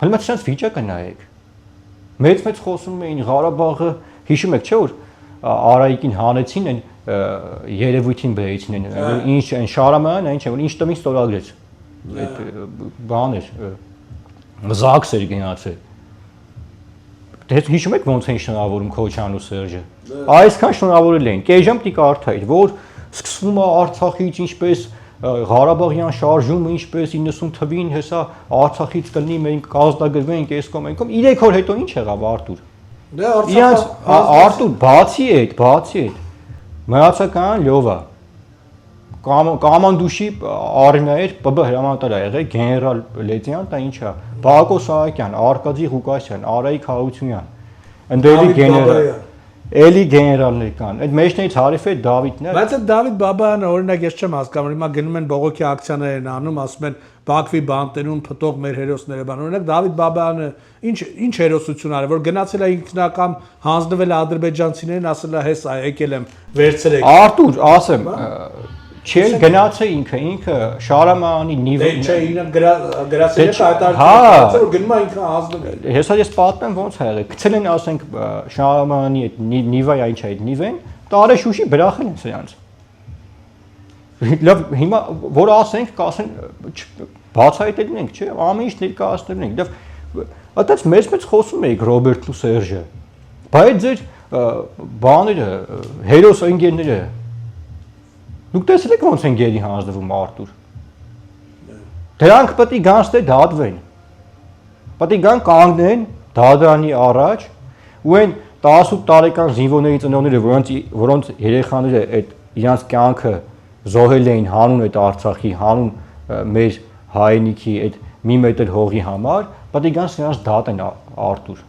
Հələ ցած վիճակը նայեք։ Մեծ խոսում էին Ղարաբաղը, հիշում եք, չէ՞ որ Արայիկին հանեցին են երևույթին բերեցին են, ինչ այն Շարամյանն, այն չէ, որ ինչ տմից ստորագրեց։ Այդ բան էր, զաքս էր գնացել։ Դե հիշում եք ոնց էին շնորհավորում Քոչյանն ու Սերժը։ Այսքան շնորհավորել էին։ Կեժամ պիտի կարդայի, որ սկսվում է Արցախից ինչպես Ղարաբաղյան շարժումը ինչպես 90 թվին հեսա Արցախից կլինի մենք կազդագրվենք այս կողմ այնքան 3 օր հետո ինչ եղավ Արտուր։ Դե Արտուր բացի այդ մնացական լյովա կամանդուշի արմիա էր ՊԲ հրամանատար ա եղել գեներալ լեյտենանտ ինչա Բակո Սահակյան, Արկադի Ղուկասյան, Արայիկ Հարությունյան, ընդդելի գեներալ Էլի գեներալներ կան։ Այդ մեջներից հարիվ է Դավիթն է։ Բայց այդ Դավիթ Բաբայանը օրինակ ես չեմ հասկանում, հիմա գնում են բողոքի ակցիաներ են անում, ասում են Բաքվի բանտերուն փտող մեր հերոսները բան։ Օրինակ Դավիթ Բաբայանը ինչ հերոսություն արել, որ գնացել է ինքնական հանձնվել է ադրբեջանցիներին, ասել է հես եկել եմ վերցրեք։ Արտուր, ասեմ, Չել գնացել ինքը Շարամյանի նիվը չէ ինքը գրասել է հայտարարել որ գնում է ինքը հանձնվել հեսա ես պատմեմ ոնց ա եղել գցել են ասենք Շարամյանի այդ նիվայ ինչ է այդ նիվեն տարեշուշի բրախել են սրանց լավ հիմա որ ասենք կասեն բացահայտել ենք չէ ամեն ինչ ներկայացնել ենք դեռ այդպես մեծ խոսում էիք Ռոբերտն ու Սերժը բայց ձեր բաները հերոս ընկերները Դուք տեսել եք ոնց են գերի հանձնվում Արտուր։ Դրանք պետք է գանձեր դատվեն։ Պետք է գան կանգնեն դատարանի առաջ ու այն 18 տարեկան զինվորների ծնողները, որոնց երեխաները այդ իրանց կյանքը զոհել էին հանուն այդ Արցախի, հանուն մեր հայրենիքի այդ մի մետր հողի համար, պետք է գան սրանց դատեն Արտուր։